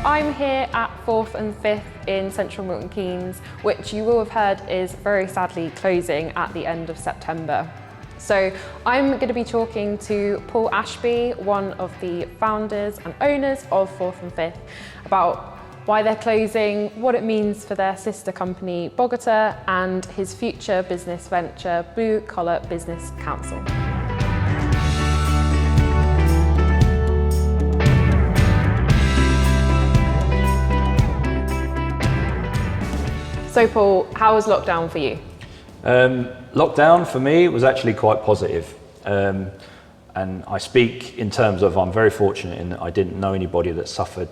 I'm here at 4th and 5th in central Milton Keynes, which you will have heard is very sadly closing at the end of September. So I'm going to be talking to Paul Ashby, one of the founders and owners of 4th and 5th, about why they're closing, what it means for their sister company Bogota, and his future business venture, Blue Collar Business Counsel. So Paul, how was lockdown for you? Lockdown for me was actually quite positive. And I speak in terms of I'm very fortunate in that I didn't know anybody that suffered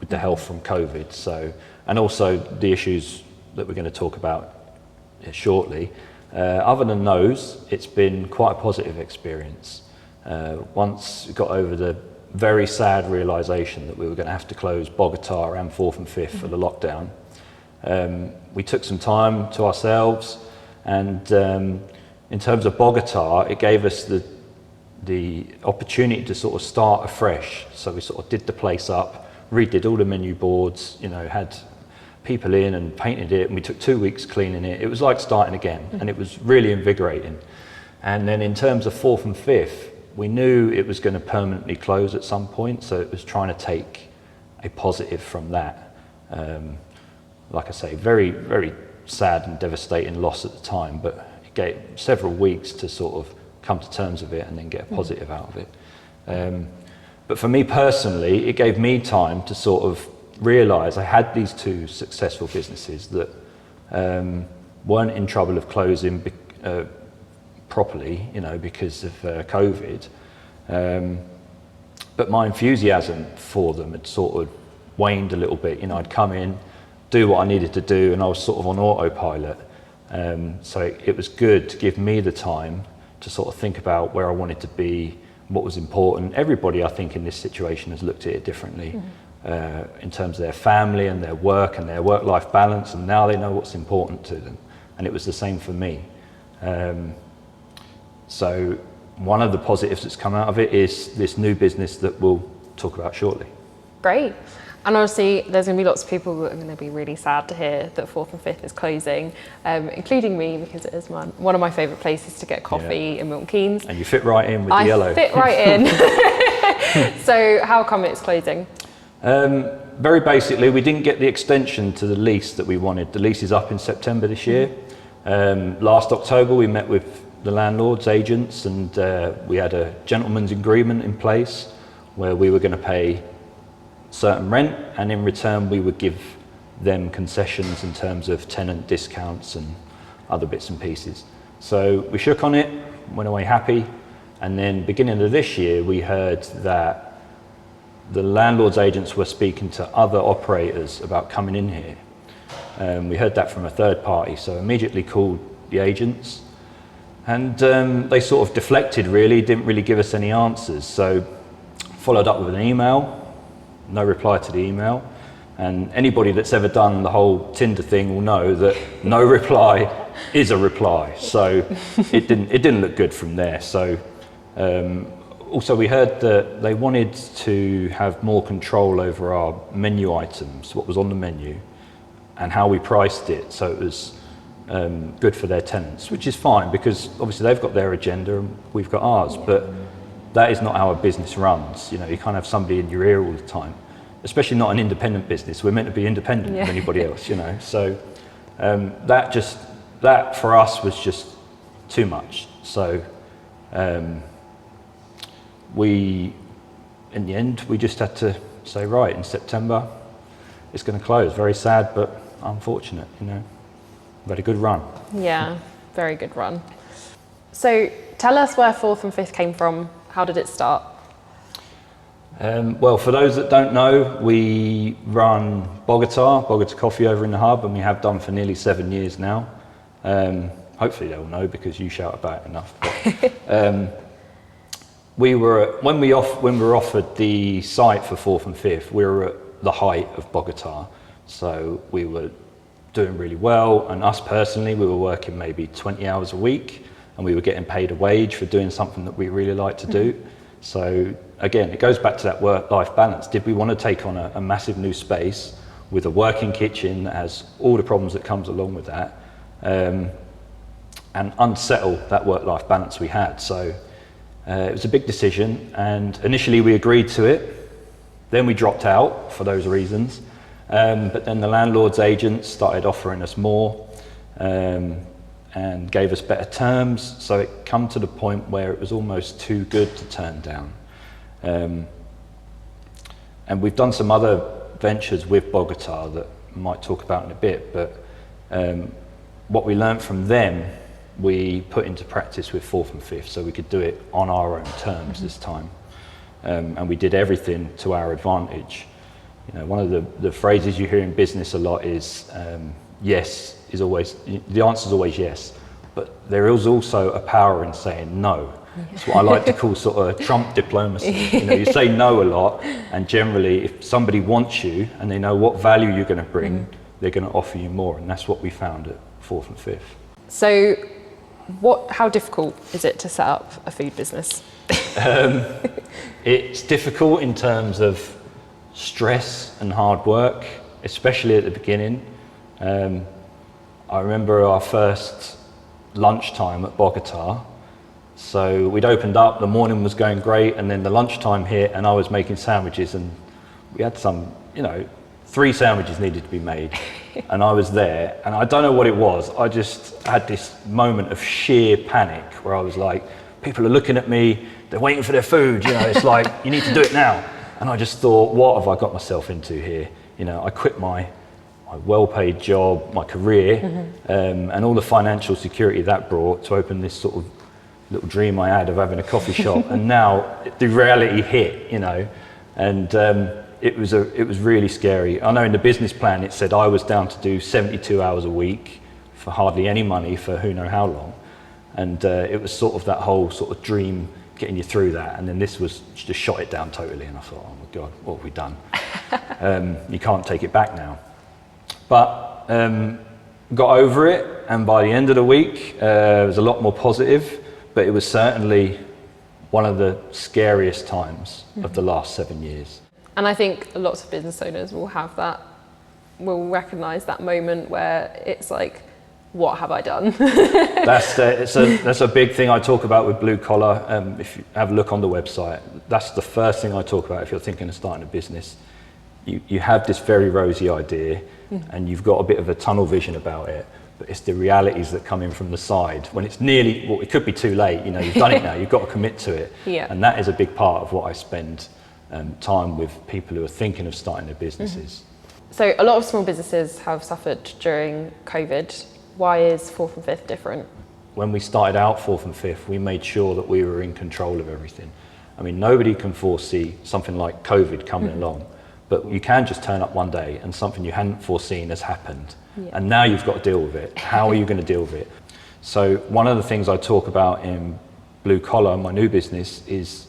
with the health from COVID. So, and also the issues that we're going to talk about shortly. Other than those, it's been quite a positive experience. Once we got over the very sad realization that we were going to have to close Bogota and 4th and 5th for the lockdown, we took some time to ourselves, and in terms of Bogota, it gave us the opportunity to sort of start afresh. So we sort of did the place up, redid all the menu boards, you know, had people in and painted it, and we took 2 weeks cleaning it. It was like starting again, and it was really invigorating. And then in terms of 4th and 5th, we knew it was going to permanently close at some point, so it was trying to take a positive from that. Like I say, very, very sad and devastating loss at the time, but it gave several weeks to sort of come to terms with it and then get a positive out of it. But for me personally, it gave me time to sort of realise I had these two successful businesses that weren't in trouble of closing properly, you know, because of COVID. But my enthusiasm for them had sort of waned a little bit. You know, I'd come in, do what I needed to do, and I was sort of on autopilot. So it was good to give me the time to sort of think about where I wanted to be, what was important. Everybody, I think, in this situation has looked at it differently in terms of their family and their work-life balance, and now they know what's important to them. And it was the same for me. So one of the positives that's come out of it is this new business that we'll talk about shortly. Great. And obviously there's going to be lots of people that are going to be really sad to hear that 4th and 5th is closing, including me, because it is one of my favourite places to get coffee in Milton Keynes. And you fit right in with the yellow. I fit right in. So how come it's closing? Very basically, we didn't get the extension to the lease that we wanted. The lease is up in September this year. Last October we met with the landlord's agents, and we had a gentleman's agreement in place where we were going to pay certain rent, and in return we would give them concessions in terms of tenant discounts and other bits and pieces. So we shook on it, went away happy, and then beginning of this year we heard that the landlord's agents were speaking to other operators about coming in here. We heard that from a third party, so immediately called the agents, and they sort of deflected really, didn't really give us any answers. So followed up with an email. No reply to the email, and anybody that's ever done the whole Tinder thing will know that no reply is a reply. So it didn't look good from there. So also we heard that they wanted to have more control over our menu items, what was on the menu, and how we priced it, so it was good for their tenants, which is fine because obviously they've got their agenda and we've got ours. But that is not how a business runs. You know, you can't have somebody in your ear all the time, especially not an independent business. We're meant to be independent of anybody else, you know. So that for us was just too much. So in the end, we just had to say, right, in September, it's going to close. Very sad, but unfortunate, you know. We've had a good run. Yeah, very good run. So tell us where 4th and 5th came from. How did it start? Well, for those that don't know, we run Bogota Coffee over in the hub, and we have done for nearly 7 years now. Hopefully they'll know because you shout about it enough. But, when we were offered the site for 4th and 5th, we were at the height of Bogota, so we were doing really well. And us personally, we were working maybe 20 hours a week, and we were getting paid a wage for doing something that we really like to do. So again, it goes back to that work-life balance. Did we want to take on a massive new space with a working kitchen that has all the problems that comes along with that, and unsettle that work-life balance we had? So it was a big decision, and initially we agreed to it. Then we dropped out for those reasons. But then the landlord's agents started offering us more, and gave us better terms. So it come to the point where it was almost too good to turn down. And we've done some other ventures with Bogota that I might talk about in a bit, but what we learned from them, we put into practice with Fourth and Fifth, so we could do it on our own terms this time. And we did everything to our advantage. You know, one of the phrases you hear in business a lot is, yes is always, the answer is always yes, but there is also a power in saying no. It's what I like to call sort of Trump diplomacy. You know, you say no a lot, and generally if somebody wants you and they know what value you're going to bring, they're going to offer you more, and that's what we found at Fourth and Fifth. So how difficult is it to set up a food business? It's difficult in terms of stress and hard work, especially at the beginning. I remember our first lunchtime at Bogota. So we'd opened up, the morning was going great, and then the lunchtime hit and I was making sandwiches, and we had some, 3 sandwiches needed to be made. And I was there, and I don't know what it was. I just had this moment of sheer panic where I was like, people are looking at me, they're waiting for their food, it's like, you need to do it now. And I just thought, what have I got myself into here? I quit my well-paid job, my career, and all the financial security that brought to open this sort of little dream I had of having a coffee shop. And now the reality hit, and it was really scary. I know in the business plan it said I was down to do 72 hours a week for hardly any money for who knows how long. And it was sort of that whole sort of dream getting you through that, and then this was just shot it down totally, and I thought, oh my God, what have we done? You can't take it back now. But got over it, and by the end of the week it was a lot more positive, but it was certainly one of the scariest times of the last 7 years. And I think lots of business owners will recognise that moment where it's like, what have I done? That's a big thing I talk about with Blue Collar. If you have a look on the website, that's the first thing I talk about if you're thinking of starting a business. You have this very rosy idea, and you've got a bit of a tunnel vision about it, but it's the realities that come in from the side when it's nearly, it could be too late. You've done it now, you've got to commit to it. Yeah. And that is a big part of what I spend time with people who are thinking of starting their businesses. So a lot of small businesses have suffered during COVID. Why is Fourth and Fifth different? When we started out Fourth and Fifth, we made sure that we were in control of everything. I mean, nobody can foresee something like COVID coming along, but you can just turn up one day and something you hadn't foreseen has happened. Yeah. And now you've got to deal with it. How are you going to deal with it? So one of the things I talk about in Blue Collar, my new business, is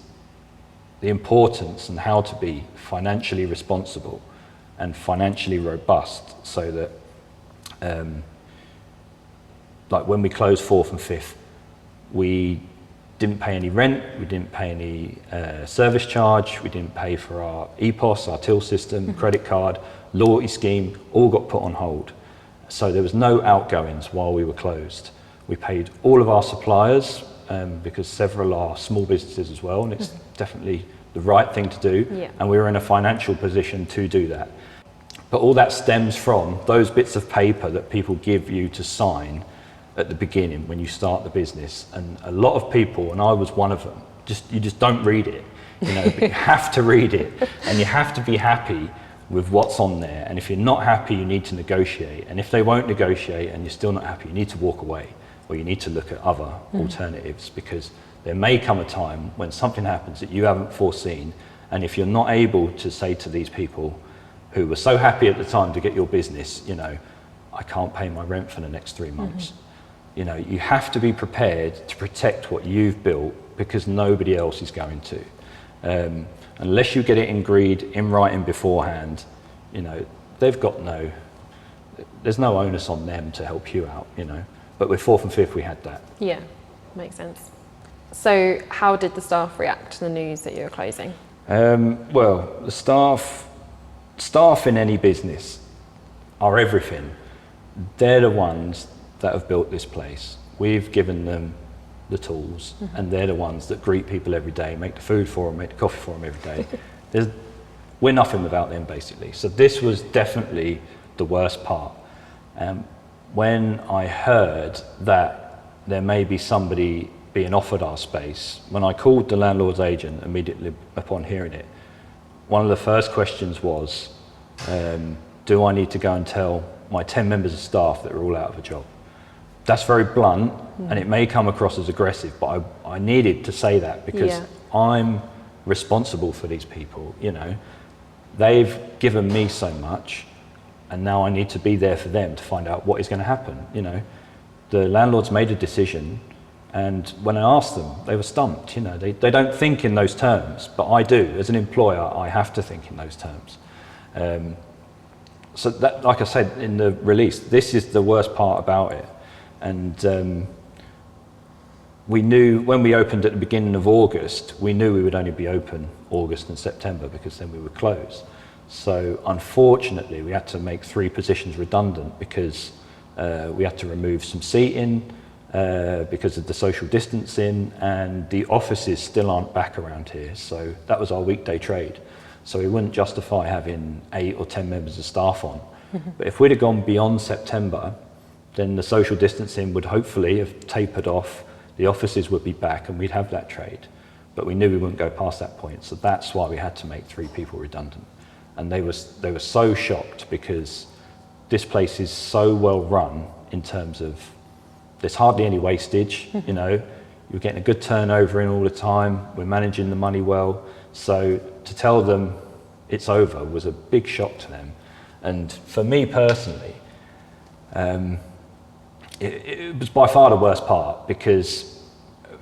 the importance and how to be financially responsible and financially robust, so that like when we closed Fourth and Fifth, we didn't pay any rent, we didn't pay any service charge, we didn't pay for our EPOS, our till system, credit card, loyalty scheme, all got put on hold. So there was no outgoings while we were closed. We paid all of our suppliers, because several are small businesses as well, and it's definitely the right thing to do, and we were in a financial position to do that. But all that stems from those bits of paper that people give you to sign at the beginning when you start the business, and a lot of people, and I was one of them, you just don't read it, but you have to read it, and you have to be happy with what's on there. And if you're not happy, you need to negotiate, and if they won't negotiate and you're still not happy, you need to walk away, or you need to look at other alternatives, because there may come a time when something happens that you haven't foreseen, and if you're not able to say to these people who were so happy at the time to get your business, I can't pay my rent for the next 3 months. You have to be prepared to protect what you've built, because nobody else is going to. Unless you get it in writing beforehand, there's no onus on them to help you out, But with Fourth and Fifth, we had that. Yeah, makes sense. So how did the staff react to the news that you were closing? Well, the staff in any business are everything. They're the ones that have built this place. We've given them the tools, and they're the ones that greet people every day, make the food for them, make the coffee for them every day. We're nothing without them, basically. So this was definitely the worst part. When I heard that there may be somebody being offered our space, when I called the landlord's agent immediately upon hearing it, one of the first questions was, do I need to go and tell my 10 members of staff that are all out of a job? That's very blunt, and it may come across as aggressive, but I needed to say that because I'm responsible for these people, you know. They've given me so much, and now I need to be there for them to find out what is going to happen, you know. The landlords made a decision, and when I asked them, they were stumped, you know. They don't think in those terms, but I do. As an employer, I have to think in those terms. So that, like I said in the release, this is the worst part about it. And we knew when we opened at the beginning of August, we knew we would only be open August and September because then we would close. So unfortunately, we had to make 3 positions redundant because we had to remove some seating because of the social distancing, and the offices still aren't back around here. So that was our weekday trade. So we wouldn't justify having 8 or 10 members of staff on. But if we'd have gone beyond September, then the social distancing would hopefully have tapered off, the offices would be back, and we'd have that trade. But we knew we wouldn't go past that point, so that's why we had to make 3 people redundant. And they were so shocked because this place is so well run in terms of there's hardly any wastage, you know, you're getting a good turnover in all the time, we're managing the money well. So to tell them it's over was a big shock to them. And for me personally, it was by far the worst part, because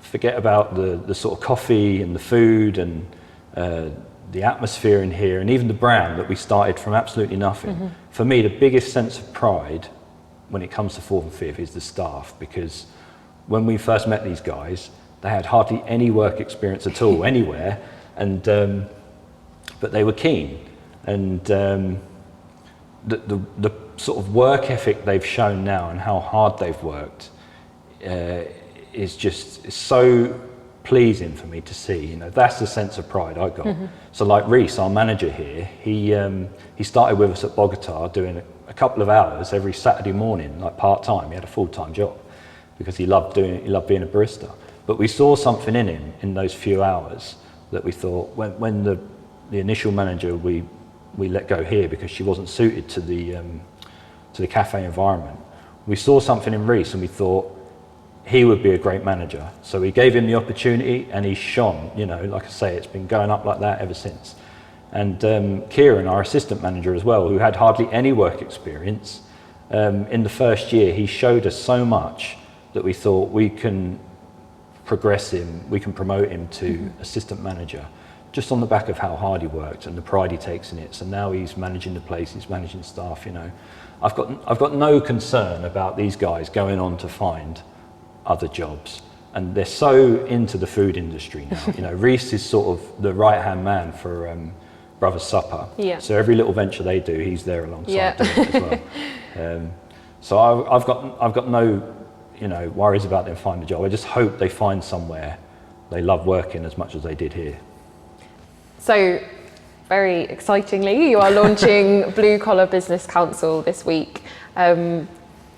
forget about the sort of coffee and the food and the atmosphere in here, and even the brand that we started from absolutely nothing. For me, the biggest sense of pride when it comes to 4th and 5th is the staff, because when we first met these guys, they had hardly any work experience at all anywhere, and but they were keen, and the sort of work ethic they've shown now and how hard they've worked is just so pleasing for me to see. You know, that's the sense of pride I got. So like Reese, our manager here, he started with us at Bogota doing a couple of hours every Saturday morning, like part-time. He had a full-time job because he loved being a barista. But we saw something in him in those few hours that we thought, when the initial manager we let go here because she wasn't suited to the cafe environment, we saw something in Reese and we thought he would be a great manager. So we gave him the opportunity and he shone. You know, like I say, it's been going up like that ever since. And Kieran, our assistant manager as well, who had hardly any work experience, in the first year he showed us so much that we thought we can progress him, we can promote him to assistant manager, just on the back of how hard he worked and the pride he takes in it. So now he's managing the place, he's managing staff, you know. I've got no concern about these guys going on to find other jobs, and they're so into the food industry now. You know, Reese is sort of the right-hand man for Brothers Supper. Yeah. So every little venture they do, he's there alongside doing it as well. So I've got no, you know, worries about them finding a job. I just hope they find somewhere they love working as much as they did here. So, very excitingly, you are launching Blue Collar Business Counsel this week.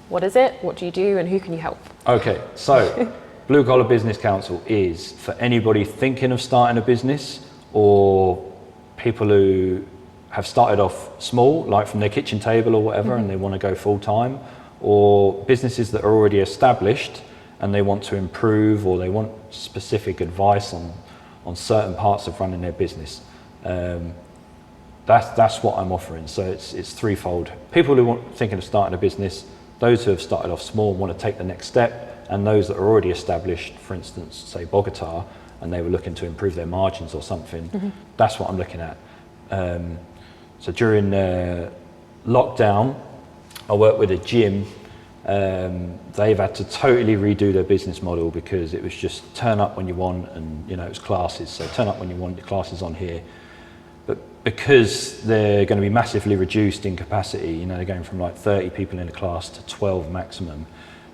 What is it? What do you do? And who can you help? Okay, so Blue Collar Business Counsel is for anybody thinking of starting a business, or people who have started off small, like from their kitchen table or whatever, and they want to go full time, or businesses that are already established and they want to improve, or they want specific advice on certain parts of running their business. That's what I'm offering. So it's threefold. People who are thinking of starting a business, those who have started off small and want to take the next step, and those that are already established, for instance, say Bogota, and they were looking to improve their margins or something. That's what I'm looking at. So during lockdown, I worked with a gym They've had to totally redo their business model because it was just turn up when you want, and it was classes, so turn up when you want, your classes on here. But because they're going to be massively reduced in capacity, they're going from like 30 people in a class to 12 maximum,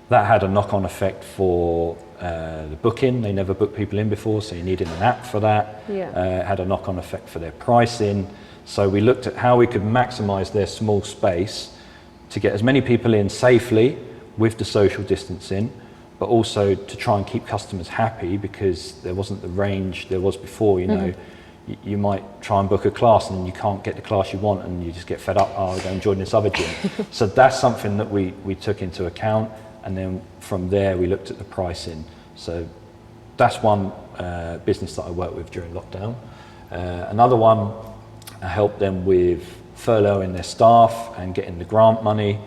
that had a knock-on effect for the booking. They never booked people in before, so you needed an app for that. It had a knock-on effect for their pricing. So we looked at how we could maximize their small space to get as many people in safely with the social distancing, but also to try and keep customers happy, because there wasn't the range there was before. You might try and book a class and then you can't get the class you want and you just get fed up, I'll go and join this other gym. So that's something that we took into account, and then from there we looked at the pricing. So that's one business that I worked with during lockdown. Another one, I helped them with furloughing their staff and getting the grant money.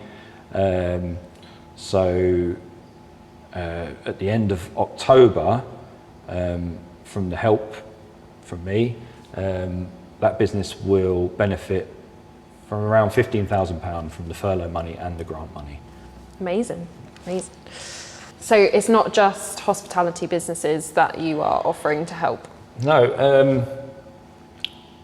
So at the end of October, from the help from me, that business will benefit from around £15,000 from the furlough money and the grant money. Amazing. So it's not just hospitality businesses that you are offering to help? No,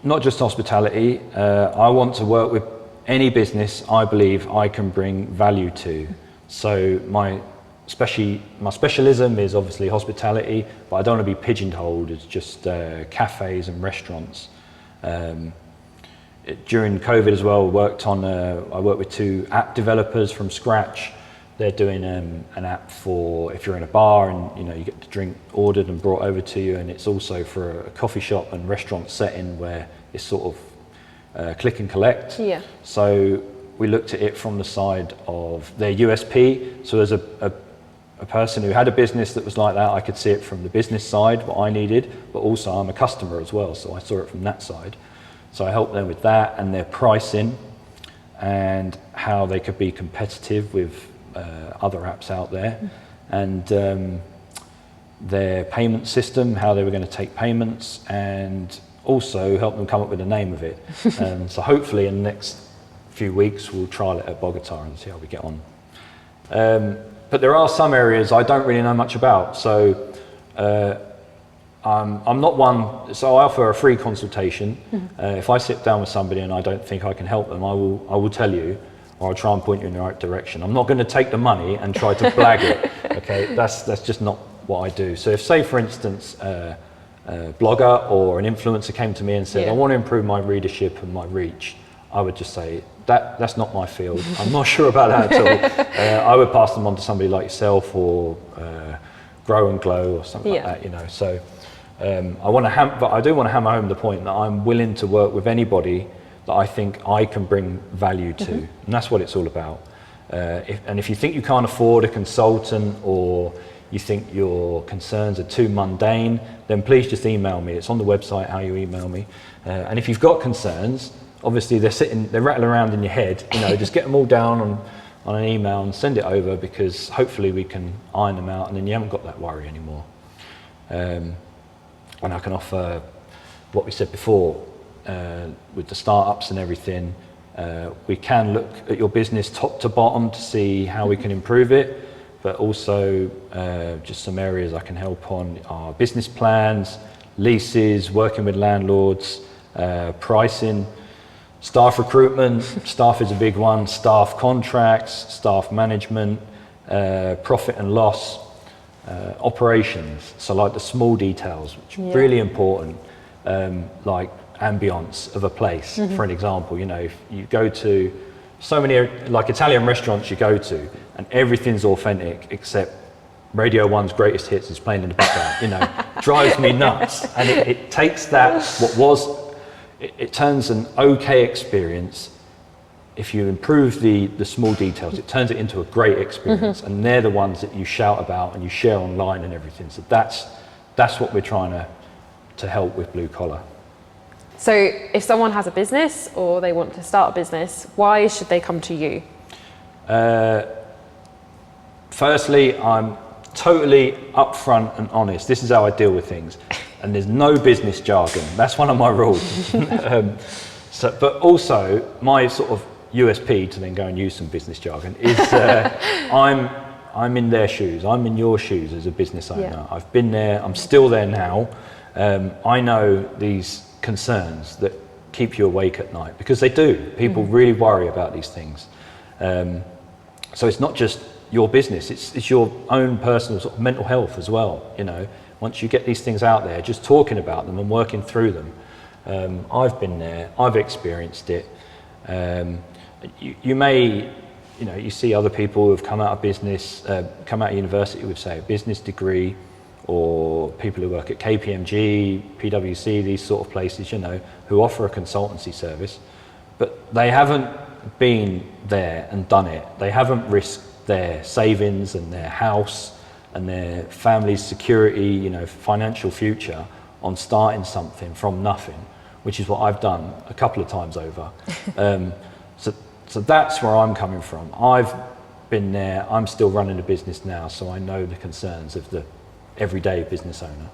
not just hospitality. I want to work with any business I believe I can bring value to. So my specialism is obviously hospitality, but I don't want to be pigeonholed as just cafes and restaurants. During COVID as well, I worked with 2 app developers from scratch. They're doing an app for if you're in a bar and you get the drink ordered and brought over to you, and it's also for a coffee shop and restaurant setting where it's sort of click and collect. Yeah. So we looked at it from the side of their USP. So there's a person who had a business that was like that. I could see it from the business side, what I needed, but also I'm a customer as well, so I saw it from that side. So I helped them with that and their pricing and how they could be competitive with other apps out there, and their payment system, how they were going to take payments, and also help them come up with a name of it. So hopefully in the next few weeks we'll trial it at Bogota and see how we get on. But there are some areas I don't really know much about, so I'm not one, so I offer a free consultation. If I sit down with somebody and I don't think I can help them, I will tell you, or I'll try and point you in the right direction. I'm not going to take the money and try to blag it. Okay, that's just not what I do. So if, say for instance, a blogger or an influencer came to me and said, I want to improve my readership and my reach, I would just say, that's not my field. I'm not sure about that at all. I would pass them on to somebody like yourself, or Grow and Glow or something like that. So but I do want to hammer home the point that I'm willing to work with anybody that I think I can bring value to, and that's what it's all about. If you think you can't afford a consultant, or you think your concerns are too mundane, then please just email me. It's on the website how you email me. And if you've got concerns, obviously they're rattling around in your head, just get them all down on an email and send it over, because hopefully we can iron them out and then you haven't got that worry anymore. And I can offer what we said before, with the startups and everything. We can look at your business top to bottom to see how we can improve it, but also just some areas I can help on are business plans, leases, working with landlords, pricing, staff recruitment. Staff is a big one. Staff contracts, staff management, profit and loss, operations. So like the small details, which are really important, like ambience of a place. For an example, if you go to so many like Italian restaurants you go to and everything's authentic except Radio 1's Greatest Hits is playing in the background, drives me nuts. And it takes that, it turns an okay experience. If you improve the small details, it turns it into a great experience, and they're the ones that you shout about and you share online and everything. So that's what we're trying to help with Blue Collar. So if someone has a business or they want to start a business, why should they come to you? Firstly, I'm totally upfront and honest. This is how I deal with things. And there's no business jargon. That's one of my rules. But also my sort of USP to then go and use some business jargon is I'm in their shoes. I'm in your shoes as a business owner. Yeah. I've been there. I'm still there now. I know these concerns that keep you awake at night, because they do. People really worry about these things. So it's not just your business. It's your own personal sort of mental health as well. You know, once you get these things out there, just talking about them and working through them. I've been there. I've experienced it. You may. You know, you see other people who have come out of business, come out of university with, say, a business degree, or people who work at KPMG, PwC, these sort of places, you know, who offer a consultancy service, but they haven't been there and done it. They haven't risked their savings and their house and their family's security, you know, financial future on starting something from nothing, which is what I've done a couple of times over. So that's where I'm coming from. I've been there. I'm still running a business now, so I know the concerns of the everyday business owner.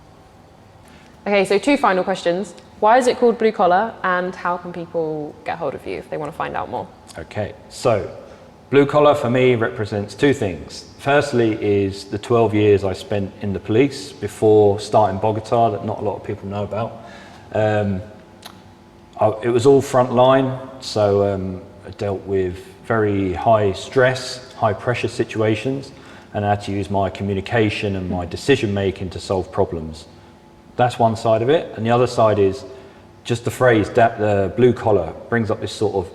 Okay, so 2 final questions. Why is it called Blue Collar, and how can people get hold of you if they want to find out more? Okay, so Blue Collar for me represents 2 things. Firstly is the 12 years I spent in the police before starting Bogota, that not a lot of people know about. It was all frontline, so I dealt with very high stress, high pressure situations, and I had to use my communication and my decision making to solve problems. That's one side of it, and the other side is just the phrase that the blue collar brings up this sort of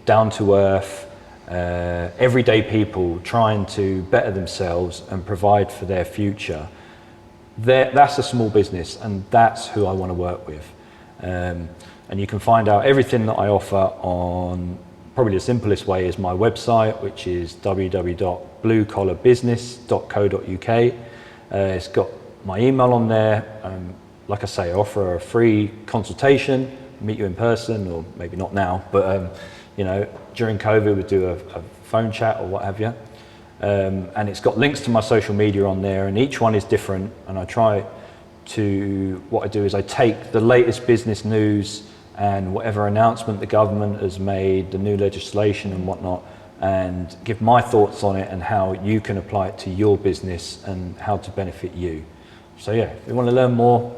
down to earth, everyday people trying to better themselves and provide for their future. That's a small business, and that's who I want to work with. And you can find out everything that I offer on, probably the simplest way is my website, which is www.bluecollarbusiness.co.uk. It's got my email on there. Like I say, I offer a free consultation, meet you in person, or maybe not now, but you know, during COVID we'd do a phone chat or what have you. And it's got links to my social media on there, and each one is different. And what I do is I take the latest business news and whatever announcement the government has made, the new legislation and whatnot, and give my thoughts on it and how you can apply it to your business and how to benefit you. So yeah, if you want to learn more,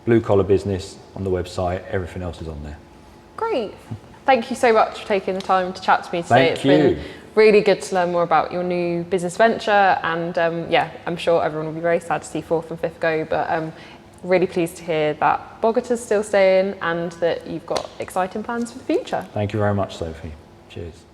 Blue Collar Business on the website, everything else is on there. Great. Thank you so much for taking the time to chat to me today. Thank you. It's been really good to learn more about your new business venture, and yeah, I'm sure everyone will be very sad to see 4th and 5th go, but really pleased to hear that Bogota's still staying and that you've got exciting plans for the future. Thank you very much, Sophie. Cheers.